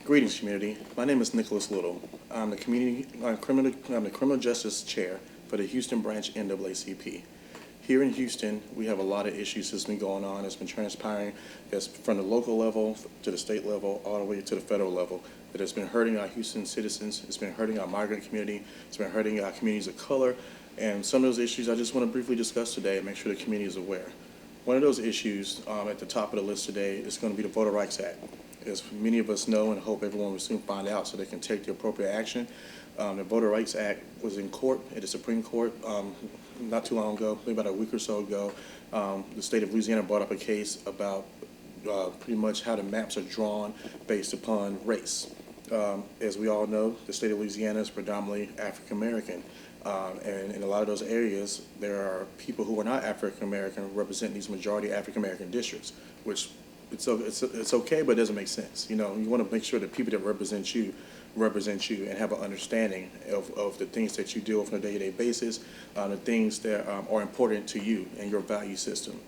Greetings, community. My name is Nicholas Little. I'm the criminal justice chair for the Houston branch NAACP. Here in Houston, we have a lot of issues that's been going on. It's been transpiring that's from the local level to the state level, all the way to the federal level. That has been hurting our Houston citizens. It's been hurting our migrant community. It's been hurting our communities of color. And some of those issues I just want to briefly discuss today and make sure the community is aware. One of those issues at the top of the list today is going to be the Voter Rights Act. As many of us know and hope everyone will soon find out so they can take the appropriate action. The Voter Rights Act was in court at the Supreme Court not too long ago, maybe about a week or so ago. The state of Louisiana brought up a case about pretty much how the maps are drawn based upon race. As we all know, the state of Louisiana is predominantly African American. And in a lot of those areas, there are people who are not African American representing these majority African American districts, which it's okay, but it doesn't make sense. You know, you want to make sure that people that represent you and have an understanding of the things that you deal with on a day-to-day basis, the things that are important to you and your value system.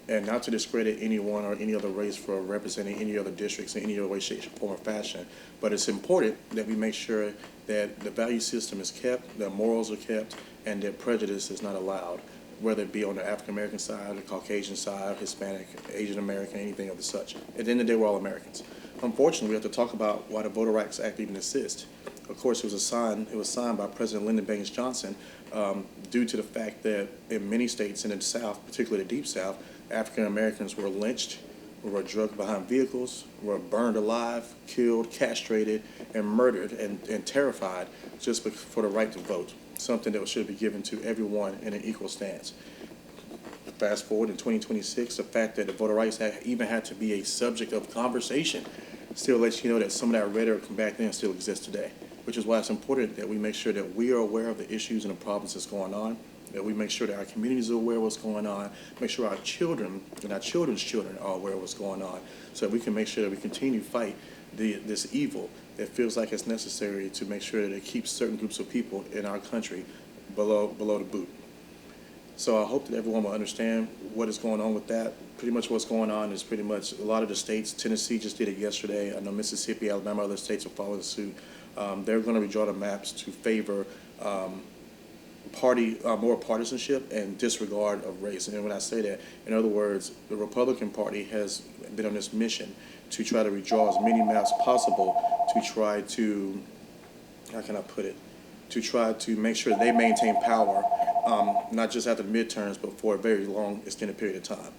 And not to discredit anyone or any other race for representing any other districts in any other way, shape, form, or fashion. But it's important that we make sure that the value system is kept, that morals are kept, and that prejudice is not allowed, whether it be on the African American side, the Caucasian side, Hispanic, Asian American, anything of the such. At the end of the day, we're all Americans. Unfortunately, we have to talk about why the Voter Rights Act even exists. Of course, it was signed by President Lyndon Baines Johnson due to the fact that in many states in the South, particularly the Deep South, African Americans were lynched, were drugged behind vehicles, were burned alive, killed, castrated, and murdered and terrified just for the right to vote, something that should be given to everyone in an equal stance. Fast forward in 2026, the fact that the Voter Rights Act even had to be a subject of conversation still lets you know that some of that rhetoric from back then still exists today, which is why it's important that we make sure that we are aware of the issues and the problems that's going on, that we make sure that our communities are aware of what's going on, make sure our children and our children's children are aware of what's going on, so that we can make sure that we continue to fight this evil that feels like it's necessary to make sure that it keeps certain groups of people in our country below the boot. So I hope that everyone will understand what is going on with that. Pretty much what's going on is pretty much a lot of the states, Tennessee just did it yesterday. I know Mississippi, Alabama, other states are following suit. They're going to redraw the maps to favor more partisanship and disregard of race. And when I say that, in other words, the Republican Party has been on this mission to try to redraw as many maps possible to try to, how can I put it, to try to make sure they maintain power, not just after the midterms, but for a very long, extended period of time.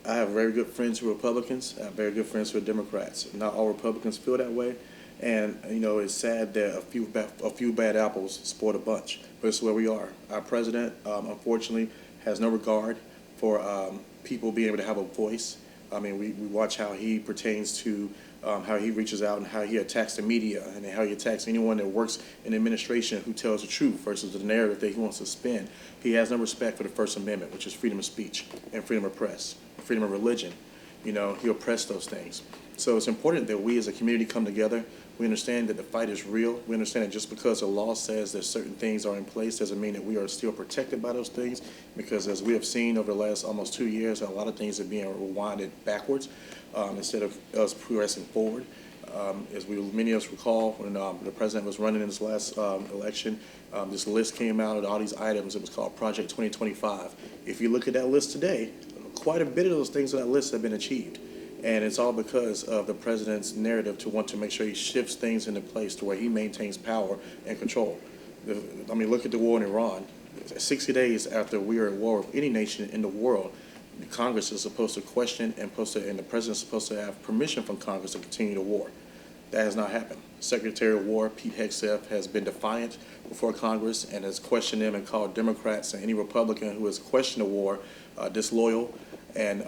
I have very good friends who are Republicans. I have very good friends who are Democrats. Not all Republicans feel that way. And, you know, it's sad that a few bad apples spoil a bunch. But it's where we are. Our president, unfortunately, has no regard for people being able to have a voice. I mean, we watch how he pertains to how he reaches out and how he attacks the media and how he attacks anyone that works in administration who tells the truth versus the narrative that he wants to spin. He has no respect for the First Amendment, which is freedom of speech and freedom of press, freedom of religion. You know, he oppressed those things. So it's important that we as a community come together. We understand that the fight is real. We understand that just because the law says that certain things are in place doesn't mean that we are still protected by those things, because as we have seen over the last almost 2 years, a lot of things are being rewinded backwards instead of us progressing forward. As many of us recall, when the president was running in his last election, this list came out of all these items. It was called Project 2025. If you look at that list today, quite a bit of those things on that list have been achieved. And it's all because of the president's narrative to want to make sure he shifts things into place to where he maintains power and control. I mean, look at the war in Iran. 60 days after we are at war with any nation in the world, Congress is supposed to question and the president is supposed to have permission from Congress to continue the war. That has not happened. Secretary of War Pete Hegseth has been defiant before Congress and has questioned them and called Democrats and any Republican who has questioned the war disloyal. And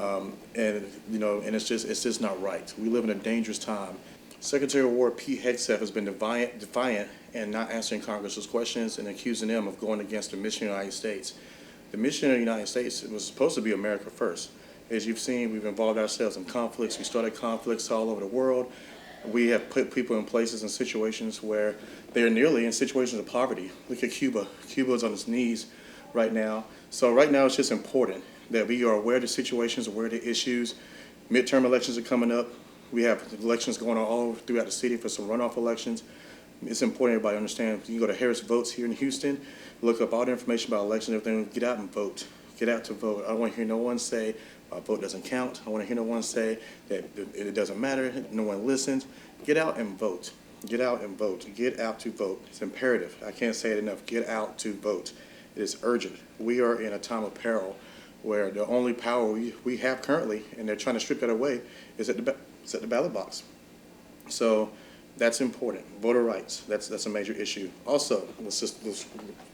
it's just not right. We live in a dangerous time. Secretary of War Pete Hegseth has been defiant and not answering Congress's questions and accusing them of going against the mission of the United States. The mission of the United States was supposed to be America first. As you've seen, we've involved ourselves in conflicts. We started conflicts all over the world. We have put people in places and situations where they are nearly in situations of poverty. Look at Cuba. Cuba is on its knees right now. So right now it's just important that we are aware of the situations, aware of the issues. Midterm elections are coming up. We have elections going on all throughout the city for some runoff elections. It's important everybody understand. You can go to Harris Votes here in Houston, look up all the information about elections, everything. Get out and vote. Get out to vote. I don't want to hear no one say vote doesn't count. I want to hear no one say that it doesn't matter. No one listens. Get out and vote. Get out and vote. Get out to vote. It's imperative. I can't say it enough. Get out to vote. It is urgent. We are in a time of peril where the only power we have currently, and they're trying to strip that away, is at the ballot box. So that's important. Voter rights, that's a major issue. Also, let's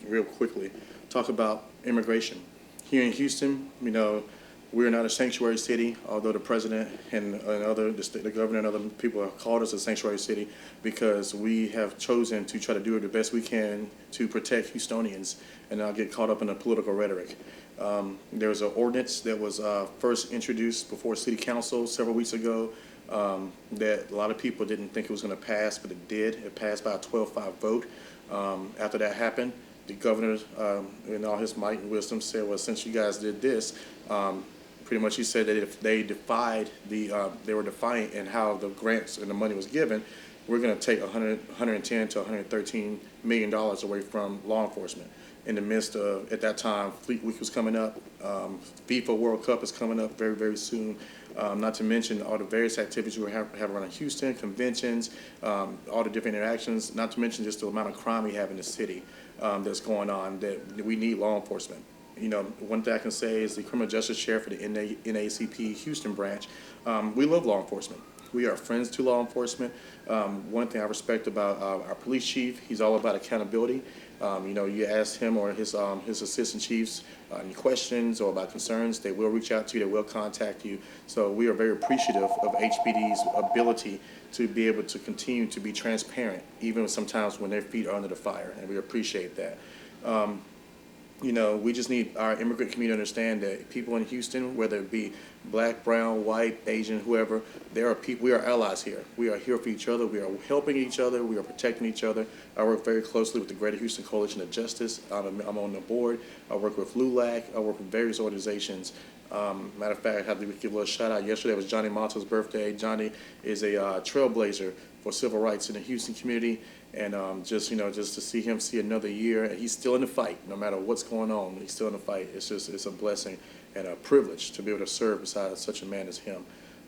real quickly talk about immigration. Here in Houston, we're not a sanctuary city, although the president and the governor and other people have called us a sanctuary city because we have chosen to try to do the best we can to protect Houstonians and not get caught up in the political rhetoric. There was an ordinance that was first introduced before City Council several weeks ago that a lot of people didn't think it was going to pass, but it did. It passed by a 12-5 vote. After that happened, the governor, in all his might and wisdom, said, well, since you guys did this, pretty much he said that if they they were defiant in how the grants and the money was given, we're going to take $110 to $113 million away from law enforcement. In the midst of, at that time, Fleet Week was coming up, VEDA World Cup is coming up very, very soon, not to mention all the various activities we have around Houston, conventions, all the different interactions, not to mention just the amount of crime we have in the city that's going on, that we need law enforcement. One thing I can say is the criminal justice chair for the NAACP Houston branch, we love law enforcement. We are friends to law enforcement. One thing I respect about our police chief, he's all about accountability. You ask him or his assistant chiefs any questions or about concerns, they will reach out to you, they will contact you. So we are very appreciative of HPD's ability to be able to continue to be transparent, even sometimes when their feet are under the fire, and we appreciate that. We just need our immigrant community to understand that people in Houston, whether it be black, brown, white, Asian, whoever, there are people, we are allies here. We are here for each other. We are helping each other. We are protecting each other. I work very closely with the Greater Houston Coalition of Justice. I'm on the board. I work with LULAC. I work with various organizations. Matter of fact, I have to give a little shout out. Yesterday was Johnny Monto's birthday. Johnny is a trailblazer for civil rights in the Houston community. And just to see him see another year, and he's still in the fight, no matter what's going on, he's still in the fight. It's a blessing and a privilege to be able to serve beside such a man as him.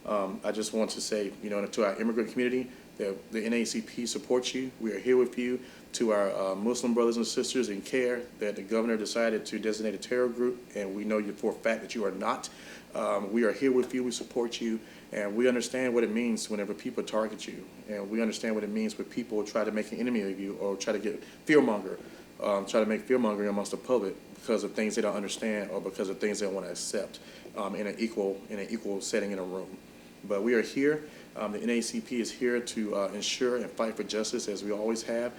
I just want to say, to our immigrant community, that the NAACP supports you. We are here with you. To our Muslim brothers and sisters in care, that the governor decided to designate a terror group, and we know you for a fact that you are not. We are here with you. We support you. And we understand what it means whenever people target you. And we understand what it means when people try to make an enemy of you or try to get try to make fear-mongering amongst the public because of things they don't understand or because of things they don't want to accept in an equal setting in a room. But we are here. The NAACP is here to ensure and fight for justice, as we always have.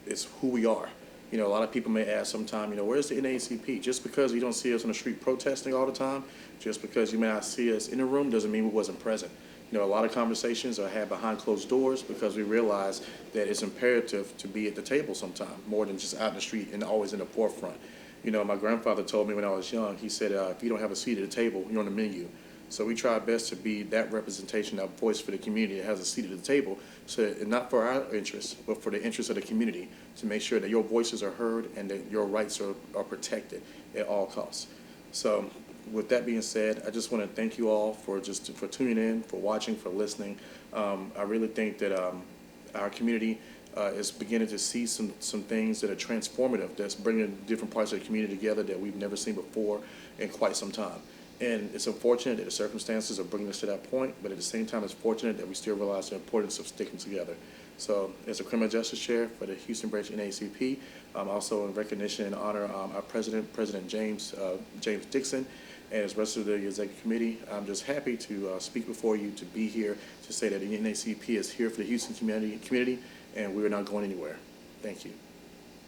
It's who we are. A lot of people may ask sometime, where's the NAACP? Just because you don't see us on the street protesting all the time, just because you may not see us in the room doesn't mean we wasn't present. A lot of conversations are had behind closed doors because we realize that it's imperative to be at the table sometime, more than just out in the street and always in the forefront. My grandfather told me when I was young, he said, if you don't have a seat at the table, you're on the menu. So we try our best to be that representation, that voice for the community that has a seat at the table, so that, not for our interests, but for the interests of the community, to make sure that your voices are heard and that your rights are protected at all costs. So with that being said, I just want to thank you all for tuning in, for watching, for listening. I really think that our community is beginning to see some things that are transformative, that's bringing different parts of the community together that we've never seen before in quite some time. And it's unfortunate that the circumstances are bringing us to that point, but at the same time, it's fortunate that we still realize the importance of sticking together. So as a criminal justice chair for the Houston branch NAACP, I'm also in recognition and honor our president, President James Dixon, and as rest of the executive committee. I'm just happy to speak before you, to be here, to say that the NAACP is here for the Houston community, and we are not going anywhere. Thank you.